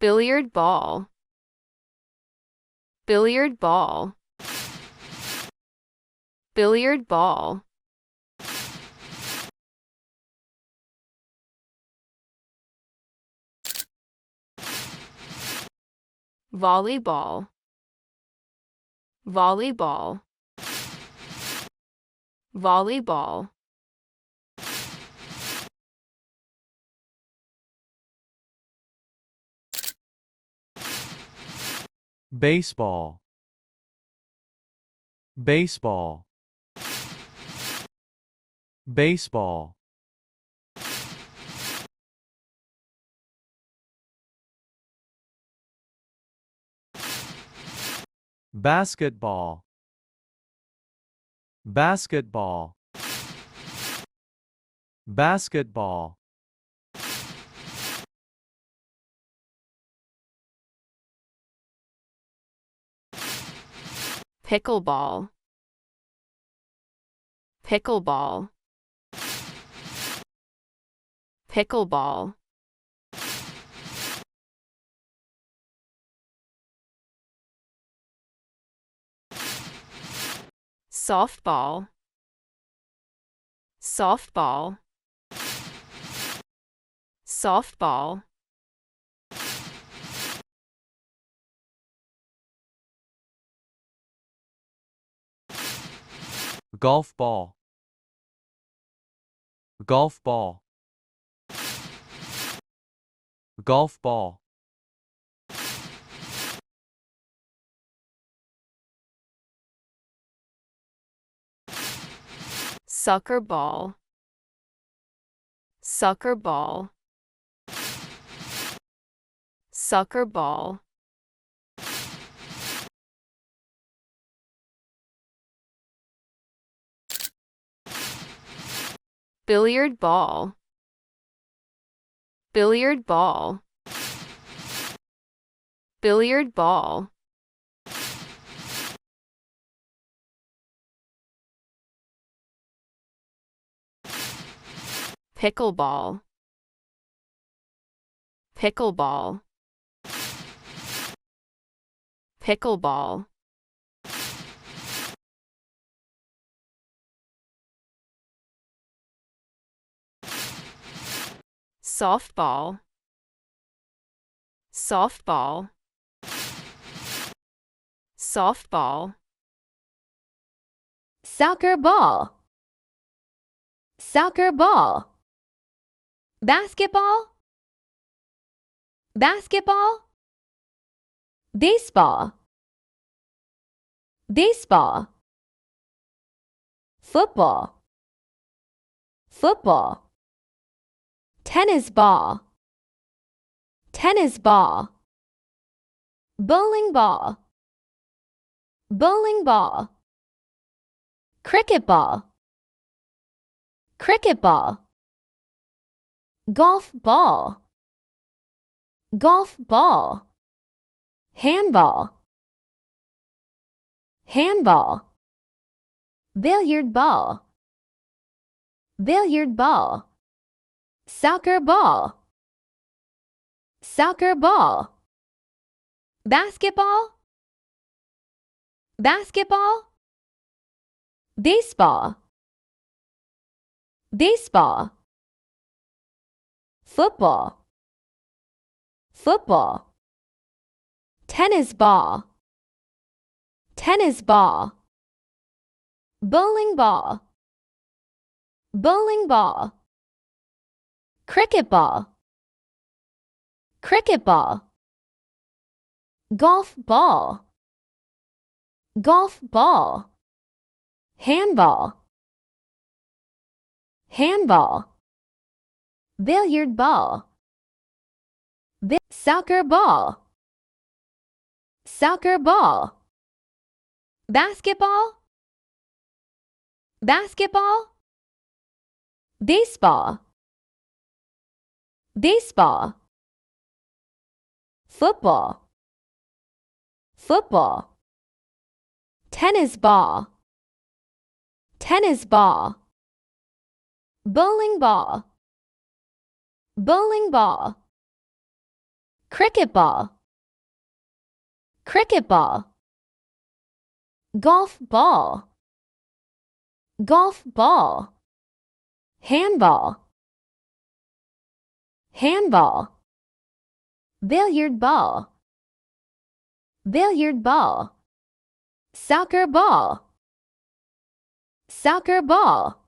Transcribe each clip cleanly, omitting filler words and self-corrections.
billiard ball, billiard ball, billiard ball, volleyball, volleyball, volleyball, baseball, baseball, baseball, basketball, basketball, basketball, pickleball, pickleball, pickleball, softball, softball, softball, golf ball, golf ball, golf ball, soccer ball, soccer ball, soccer ball, billiard ball, billiard ball, billiard ball, pickleball, pickleball, pickleball, softball, softball, softball, soccer ball, soccer ball, basketball, basketball, baseball, baseball, football, football, tennis ball, tennis ball, bowling ball, bowling ball, cricket ball, cricket ball, golf ball, golf ball, handball, handball, billiard ball, billiard ball, soccer ball, soccer ball, basketball, basketball, baseball, baseball, football, football, tennis ball, tennis ball, bowling ball, bowling ball, cricket ball, cricket ball, golf ball, golf ball, handball, handball, billiard ball, soccer ball, soccer ball, basketball, basketball, baseball, baseball, football, football, tennis ball, tennis ball, bowling ball, bowling ball, cricket ball, cricket ball, golf ball, golf ball, handball, handball, billiard ball, billiard ball, soccer ball, soccer ball,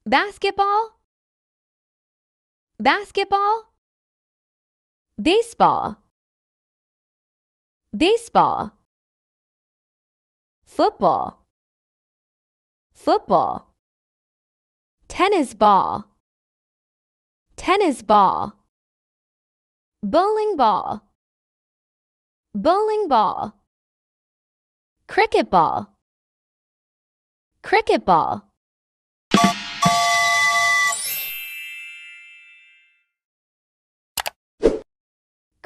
basketball, basketball, baseball, baseball, football, football, tennis ball, tennis ball, bowling ball, bowling ball, cricket ball, cricket ball.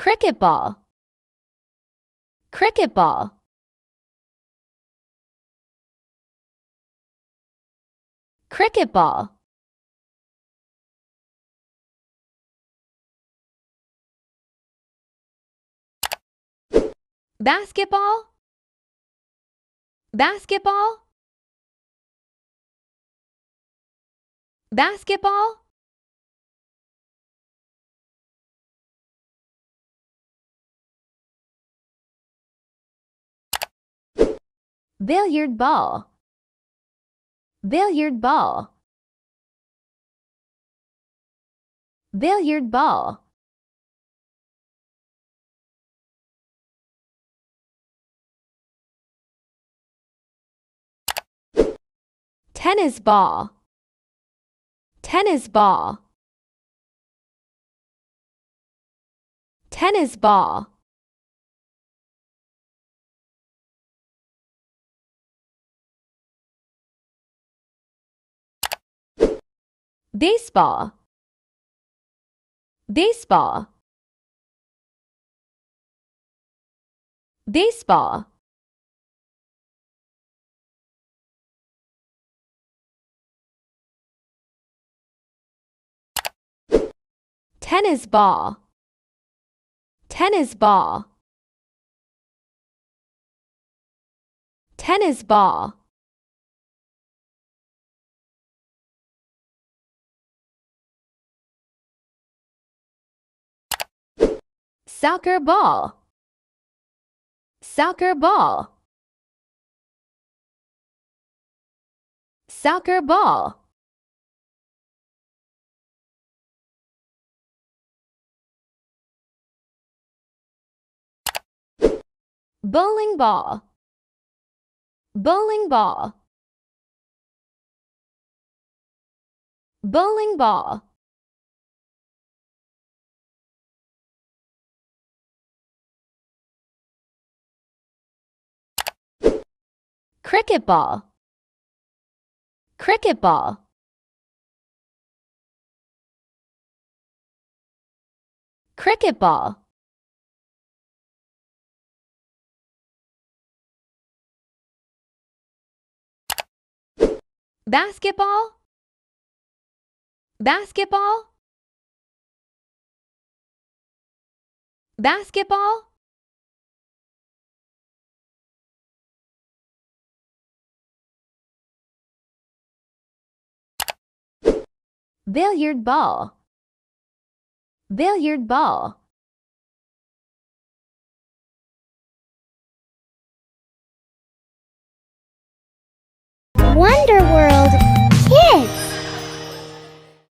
Cricket ball, cricket ball, cricket ball, basketball, basketball, basketball, billiard ball, billiard ball, billiard ball, tennis ball, tennis ball, tennis ball, baseball, baseball, baseball, tennis ball, tennis ball, tennis ball, soccer ball, soccer ball, soccer ball, bowling ball, bowling ball, bowling ball, cricket ball, cricket ball, cricket ball, basketball, basketball, basketball, billiard ball, billiard ball, Wonder World.